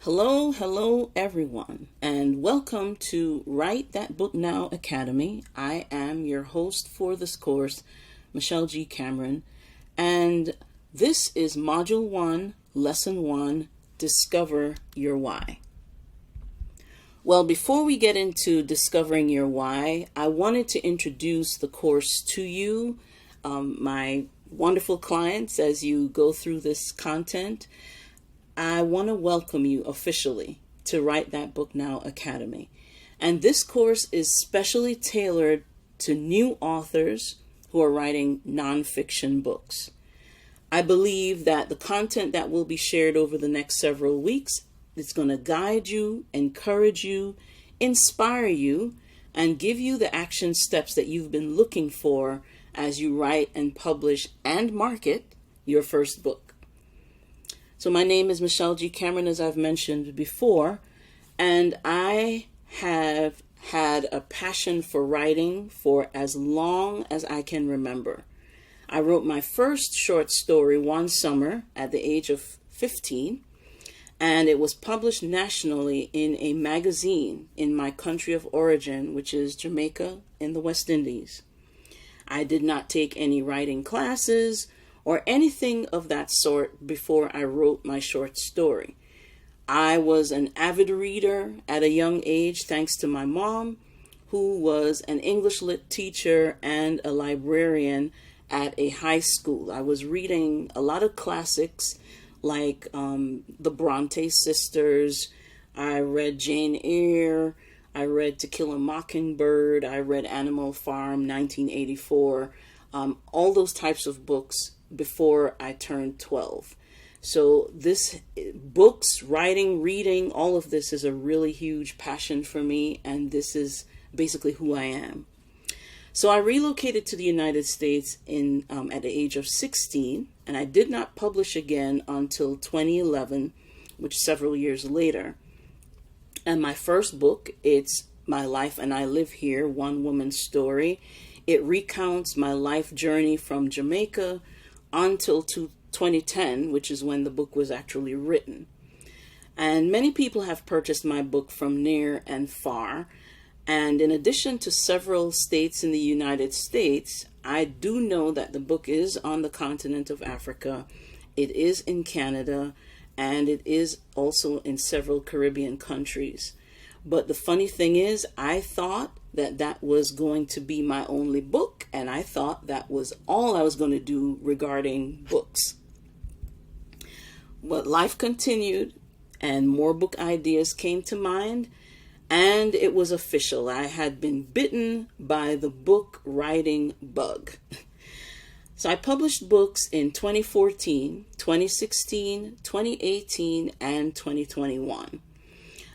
Hello, hello everyone, and welcome to Write That Book Now Academy. I am your host for this course, Michelle G. Cameron, and this is Module 1, Lesson 1, Discover Your Why. Well, before we get into discovering your why, I wanted to introduce the course to you, my wonderful clients, as you go through this content. I want to welcome you officially to Write That Book Now Academy. And this course is specially tailored to new authors who are writing nonfiction books. I believe that the content that will be shared over the next several weeks is going to guide you, encourage you, inspire you, and give you the action steps that you've been looking for as you write and publish and market your first book. So my name is Michelle G. Cameron, as I've mentioned before, and I have had a passion for writing for as long as I can remember. I wrote my first short story one summer at the age of 15, and it was published nationally in a magazine in my country of origin, which is Jamaica in the West Indies. I did not take any writing classes or anything of that sort before I wrote my short story. I was an avid reader at a young age thanks to my mom, who was an English lit teacher and a librarian at a high school. I was reading a lot of classics like the Bronte sisters. I read Jane Eyre. I read To Kill a Mockingbird. I read Animal Farm, 1984. All those types of books before I turned 12. So books, writing, reading, all of this is a really huge passion for me, and this is basically who I am. So I relocated to the United States at the age of 16, and I did not publish again until 2011, which is several years later. And my first book, it's My Life and I Live Here, One Woman's Story. It recounts my life journey from Jamaica until 2010, which is when the book was actually written. And many people have purchased my book from near and far. And in addition to several states in the United States, I do know that the book is on the continent of Africa. It is in Canada, and it is also in several Caribbean countries. But the funny thing is, I thought that was going to be my only book, and I thought that was all I was going to do regarding books. But life continued, and more book ideas came to mind, and it was official. I had been bitten by the book writing bug. So I published books in 2014, 2016, 2018, and 2021.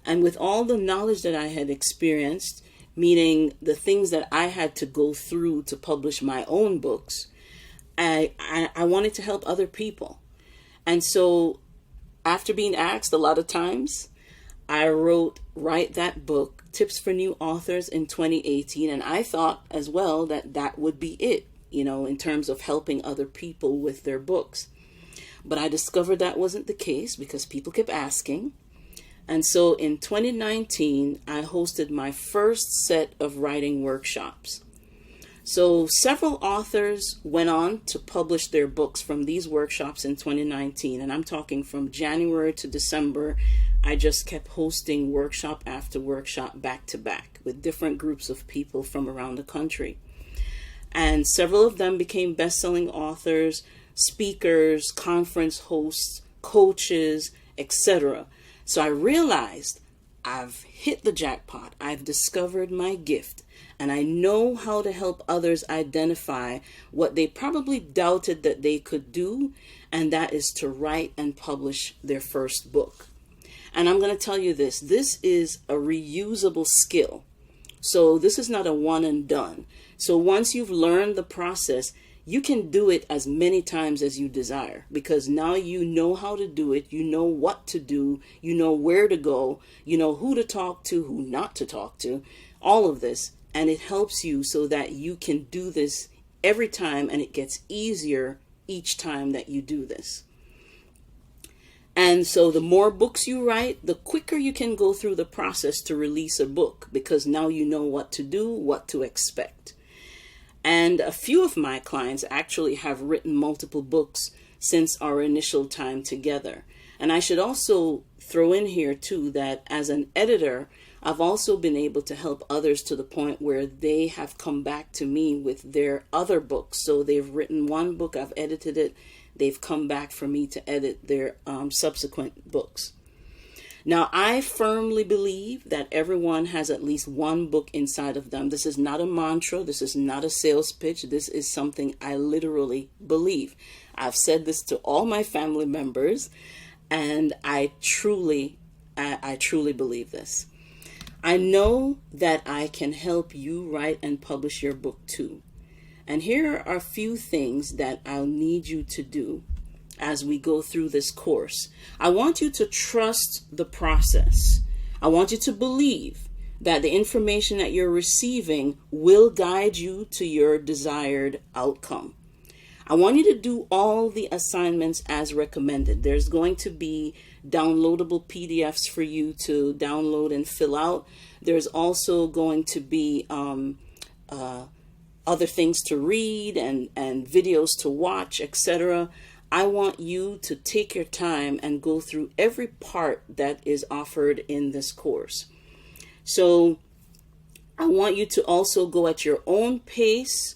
And with all the knowledge that I had experienced, meaning the things that I had to go through to publish my own books, I wanted to help other people. And so after being asked a lot of times, I wrote Write That Book, Tips for New Authors in 2018. And I thought as well that would be it, in terms of helping other people with their books. But I discovered that wasn't the case because people kept asking. And so in 2019, I hosted my first set of writing workshops. So several authors went on to publish their books from these workshops in 2019. And I'm talking from January to December. I just kept hosting workshop after workshop back to back with different groups of people from around the country. And several of them became best-selling authors, speakers, conference hosts, coaches, etc. So I realized I've hit the jackpot. I've discovered my gift, and I know how to help others identify what they probably doubted that they could do, and that is to write and publish their first book. And I'm going to tell you this is a reusable skill. So this is not a one and done. So once you've learned the process, you can do it as many times as you desire, because now you know how to do it. You know what to do. You know where to go. You know who to talk to, who not to talk to, all of this. And it helps you so that you can do this every time, and it gets easier each time that you do this. And so the more books you write, the quicker you can go through the process to release a book, because now you know what to do, what to expect. And a few of my clients actually have written multiple books since our initial time together. And I should also throw in here too that as an editor, I've also been able to help others to the point where they have come back to me with their other books. So they've written one book, I've edited it, they've come back for me to edit their subsequent books. Now, I firmly believe that everyone has at least one book inside of them. This is not a mantra. This is not a sales pitch. This is something I literally believe. I've said this to all my family members, and I truly believe this. I know that I can help you write and publish your book too. And here are a few things that I'll need you to do as we go through this course. I want you to trust the process. I want you to believe that the information that you're receiving will guide you to your desired outcome. I want you to do all the assignments as recommended. There's going to be downloadable PDFs for you to download and fill out. There's also going to be other things to read and videos to watch, etc. I want you to take your time and go through every part that is offered in this course. So I want you to also go at your own pace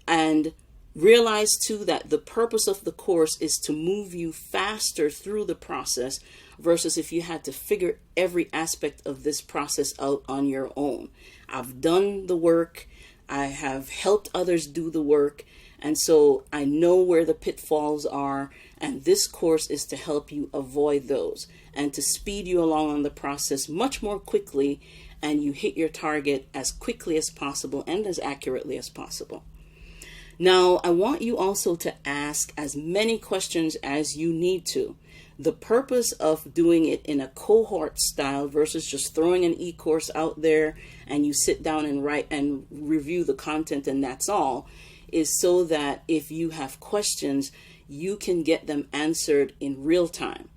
and realize too that the purpose of the course is to move you faster through the process versus if you had to figure every aspect of this process out on your own. I've done the work. I have helped others do the work. And so I know where the pitfalls are, and this course is to help you avoid those and to speed you along on the process much more quickly, and you hit your target as quickly as possible and as accurately as possible. Now, I want you also to ask as many questions as you need to. The purpose of doing it in a cohort style versus just throwing an e-course out there and you sit down and write and review the content and that's all, is so that if you have questions, you can get them answered in real time.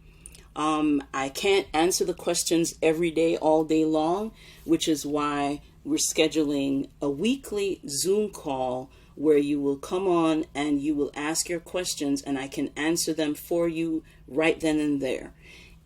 I can't answer the questions every day, all day long, which is why we're scheduling a weekly Zoom call where you will come on and you will ask your questions and I can answer them for you right then and there.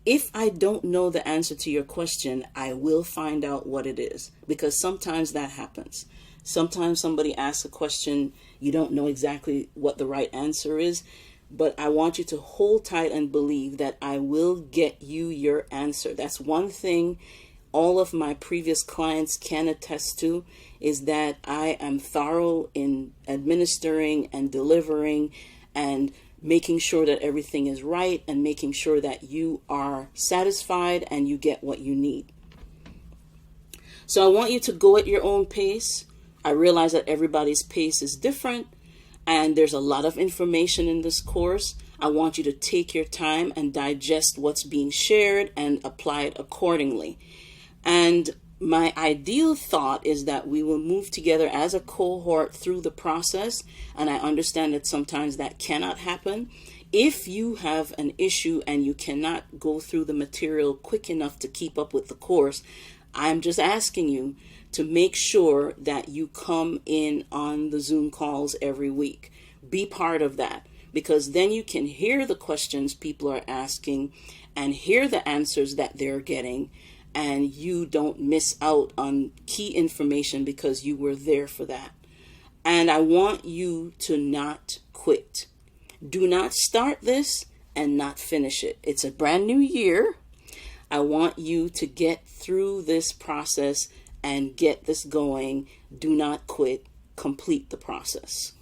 If I don't know the answer to your question, I will find out what it is, because sometimes that happens. Sometimes somebody asks a question, you don't know exactly what the right answer is, but I want you to hold tight and believe that I will get you your answer. That's one thing all of my previous clients can attest to, is that I am thorough in administering and delivering and making sure that everything is right and making sure that you are satisfied and you get what you need. So I want you to go at your own pace. I realize that everybody's pace is different and there's a lot of information in this course. I want you to take your time and digest what's being shared and apply it accordingly. And my ideal thought is that we will move together as a cohort through the process. And I understand that sometimes that cannot happen. If you have an issue and you cannot go through the material quick enough to keep up with the course, I'm just asking you to make sure that you come in on the Zoom calls every week. Be part of that, because then you can hear the questions people are asking and hear the answers that they're getting, and you don't miss out on key information because you were there for that. And I want you to not quit. Do not start this and not finish it. It's a brand new year. I want you to get through this process and get this going. Do not quit. Complete the process.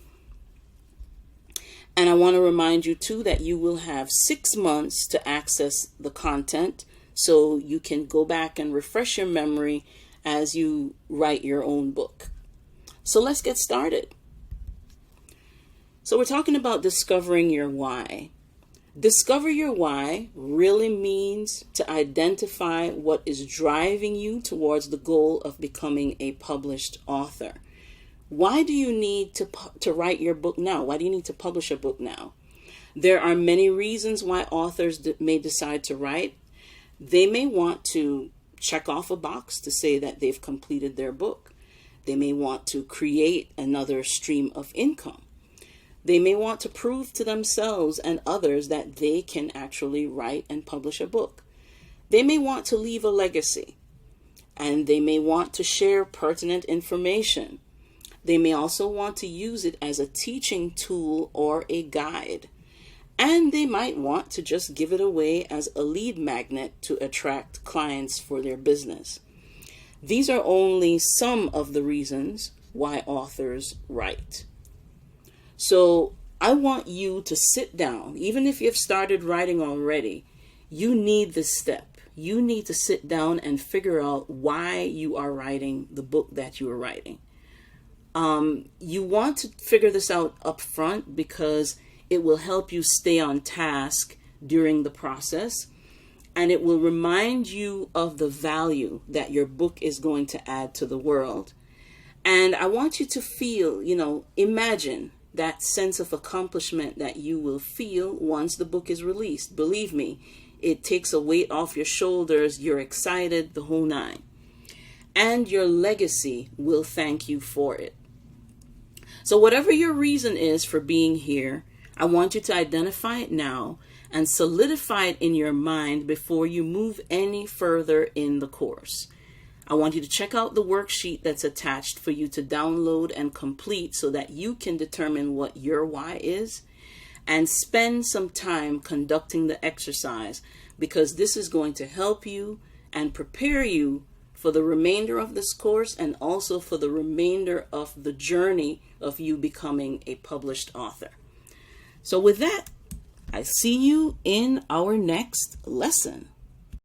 And I want to remind you too that you will have 6 months to access the content, so you can go back and refresh your memory as you write your own book. So let's get started. So we're talking about discovering your why. Discover your why really means to identify what is driving you towards the goal of becoming a published author. Why do you need to write your book now? Why do you need to publish a book now? There are many reasons why authors may decide to write. They may want to check off a box to say that they've completed their book. They may want to create another stream of income. They may want to prove to themselves and others that they can actually write and publish a book. They may want to leave a legacy, and they may want to share pertinent information. They may also want to use it as a teaching tool or a guide. And they might want to just give it away as a lead magnet to attract clients for their business. These are only some of the reasons why authors write. So I want you to sit down. Even if you've started writing already, you need this step. You need to sit down and figure out why you are writing the book that you are writing. You want to figure this out up front because it will help you stay on task during the process, and it will remind you of the value that your book is going to add to the world. And I want you to feel, imagine that sense of accomplishment that you will feel once the book is released. Believe me, it takes a weight off your shoulders. You're excited, the whole nine. And your legacy will thank you for it. So whatever your reason is for being here, I want you to identify it now and solidify it in your mind before you move any further in the course. I want you to check out the worksheet that's attached for you to download and complete so that you can determine what your why is, and spend some time conducting the exercise, because this is going to help you and prepare you for the remainder of this course and also for the remainder of the journey of you becoming a published author. So with that, I see you in our next lesson.